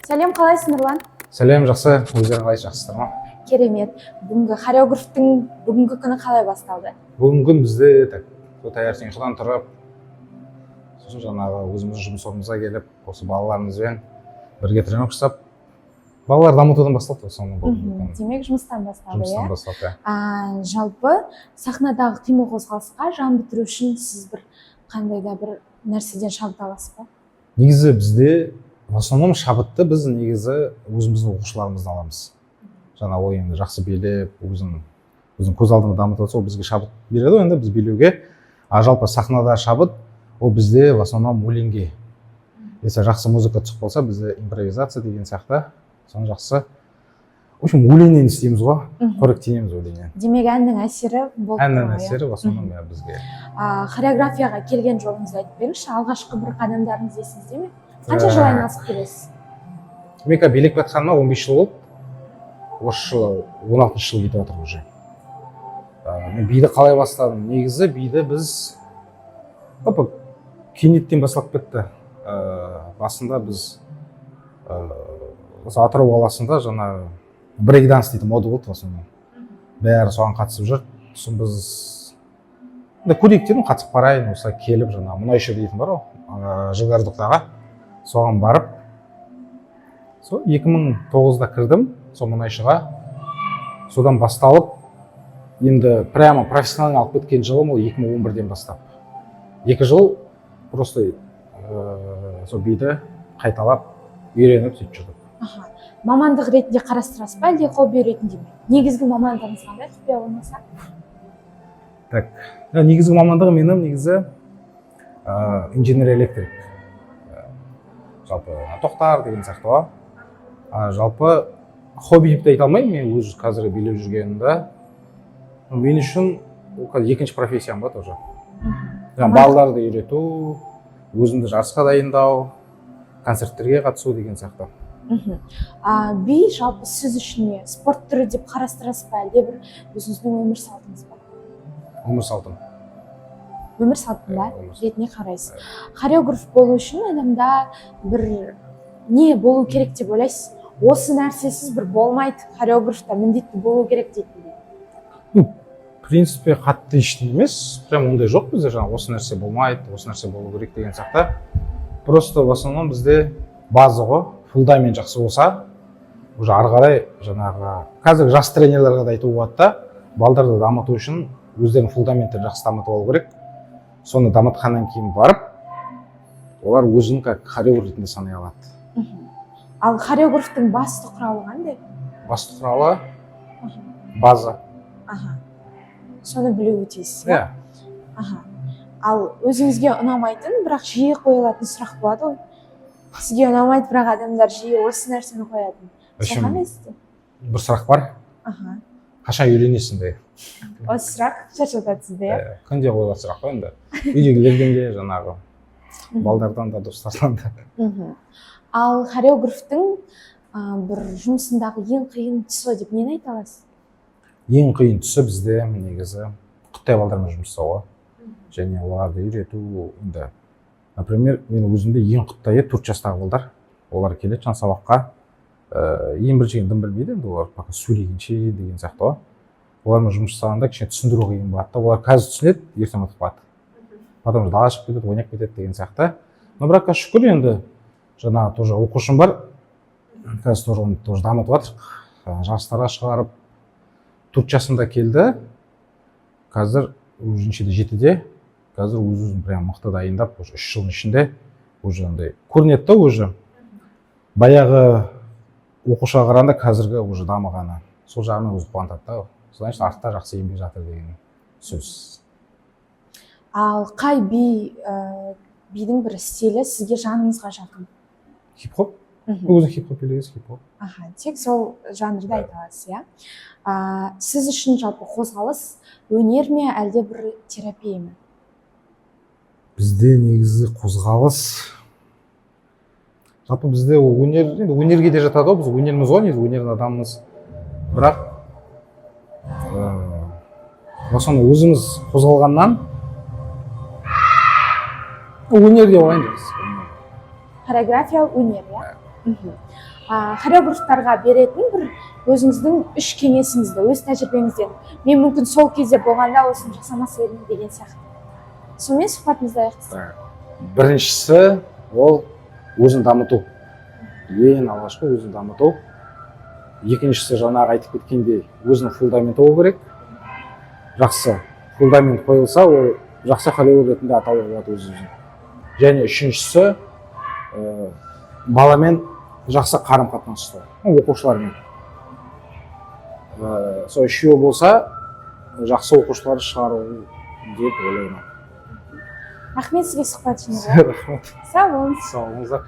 Сәлем, қалайсың, Нұрлан? Сәлем, жақсы. Өздерің қалай, жақсыздар ма? Керемет. Бүгінгі хореографтың бүгінгі күні қалай басталды? Бүгінгі күн бізде таңертең ұйқыдан тұрып, сосын жаңағы өзіміздің жұмыс орнымызға келіп, осы балаларымызбен бірге тренировка жасап, балалар дамытудан басталды соның бүгінгі күн. Демек, жұмыстан басталды, Жұмыстан басталды. Жалпы, сахнадағы қимыл қозғалысқа жан бітіру үшін сіз қандай да бір нәрседен шабыт аласыз ба? Негізі бізде в основном шабытты біз негізі өзіміздің оқушыларымыздан аламыз. Жаңа ол енді жақсы билеп, өзінің көз алдында дамытып отырса, ол бізге шабыт береді, енді біз билеуге. Жалпы сахнада шабыт, ол бізде в основном өлеңге. Если жақсы музыка түсіп болса, бізде импровизация деген сияқты, соны жақсы. В общем, өлеңнен істейміз ғой, қоректенеміз өлеңнен. Демек, әннің әсері болды. Әннің әсері в основном бізге. Хореографияға келген жолыңызды айтып беріңізші, алғашқы бір қадамдарыңыз есіңізде ме? Қанша жыл айналысып келесіз? Мен билеп жатқаныма 15 жыл болды. Осы жылы 16 жыл кетіп жатыр уже. Мен биді қалай бастадым? Негізі биді біз кенеттен басталып кетті. Басында біз осы Атырау қаласында жаңа брейкданс дейтін мода болды осымен. Бәрі соған қатысып жүр. Сосын біз көрейік дедім, қатысып барайын, осылай келіп жаңа мұнайшы дейтін бар ғой, Жылғардықтаға. Соған барып, 2009-да кірдім, сол мұнайшыға. Содан басталып, енді прямо профессионалын алып кеткен жылым ол 2011-ден бастап. 2 жыл просто сол биді қайталап, үйреніп сөйтіп жүрдік. Мамандық ретінде қарастырасыз ба, әлде хобби ретінде ме? Негізгі мамандығыңыз қандай, құпия болмаса? Так, негізгі мамандығы менің негізі инженер-электрик. Жалпы тоқтар деген сияқты ғой. Жалпы хобби деп айта алмаймын, мен өз қазір билеп жүргенімді. Мен үшін екінші профессиям ба тоже. Балаларды үйрету, өзімді жарысқа дайындау, концерттерге қатысу деген сияқты. Би жалпы сіз үшін не? Спорт түрі деп қарастырасыз ба, әлде бір өзіңіздің өмір салтыңыз ба? Өмір салтым. Өмір салтында ретіне қарайсыз. Хореограф болу үшін адамда бір не болу керек деп ойлайсыз? Осы нәрсесіз бір болмайды, хореографта міндетті болу керек дейтіндей. В принципе, қатты ештеңе емес, прям ондай жоқ бізде, жаңа осы нәрсе болмайды, осы нәрсе болу керек деген сияқты. Просто в основном бізде база ғой, фундамент жақсы болса, уже ары қарай жаңағы қазір жас тренерлерге де айтуға болады да, балдарды дамыту үшін өздерінің фундаменттерін жақсы дамытып алу керек. Соны дамытқаннан кейін барып, олар өзін как хореограф ретінде санай алады. Ал хореографтың басты құралы қандай? Басты құралы база. Соны білуі тиіс. Ал өзіңізге ұнамайтын, бірақ жиі қойылатын сұрақ болады ғой. Сізге ұнамайды, бірақ адамдар жиі осы нәрсені қоятын. Сол қандай сізде? Бір сұрақ бар. Қашан үйленесің бе? Осы сұрақ шаршатады сізді, иә? Күнде қойылатын сұрақ қой енді. Үйдегілерден де жаңағы балдардан да, достардан да. Ал хореографтың бір жұмысындағы ең қиын тұсы деп нені айта аласыз? Ең қиын тұсы бізде негізі құттай балдармен жұмыс жасауға және оларды үйрету. Например, мен өзімде ең құттайы 4 жастағы балдар. Олар келеді жаңа сабаққа. Ең біріншіден дым білмейді, олар пока сөйлегенше деген сияқты ғой. Олармен жұмыс жасағанда кішкене түсіндіру қиын болады. Олар қазір түсінеді, ертең ұмытып қалады. Потом далаға шығып кетеді, ойнап кетеді деген сияқты. Но бірақ шүкір енді жаңа тоже оқушым бар. Қазір тоже оны тоже дамытып жатыр. Жарыстарға шығарып 4 жасында келді. Қазір уже 7-де. Қазір өзін прям мықты дайындап, 3 жылдың ішінде уже андай көрінеді да уже. Баяғы оқушыға қарағанда қазіргі уже дамығаны. Сол жағынан өзі қуантады да. Значит, артта жақсы еңбек жатыр деген сөз. Ал қай бидің бір стилі сізге жаныңызға жақын? Хип-хоп. Өзің хип-хоп билейсіз, хип-хоп. Тек сол жанрда айта аласыз, иә? Сіз үшін жалпы қозғалыс өнер ме, әлде бір терапия ме? Бізде негізі қозғалыс. Жалпы бізде өнерге де жатады ғой, біз өнеріміз ғой, өнердің адамымыз. Бірақ осыны өзіміз қозғалғаннан өнер деп алайын дейміз. Хореография өнер, иә? Хореографтарға беретін бір өзіңіздің үш кеңесіңізді өз тәжірибеңізден, мен мүмкін сол кезде болғанда осыны жасамас едім деген сияқты. Сонымен сұхбатымызды аяқтайық. Біріншісі ол өзін дамыту. Ең алғашқы өзін дамыту. Екіншісі жаңағы айтып кеткендей өзінің фундаменті болу керек. Жақсы фундамент қойылса, ол жақсы хореограф ретінде аталып болады өзі. Және үшіншісі баламен жақсы қарым-қатынас ұстау, оқушылармен. Сол үшеуі болса, жақсы оқушылар шығару деп ойлаймын. Рахмет сізге сұхбат үшін. Рахмет. Сау болыңыз. Сау болыңыздар.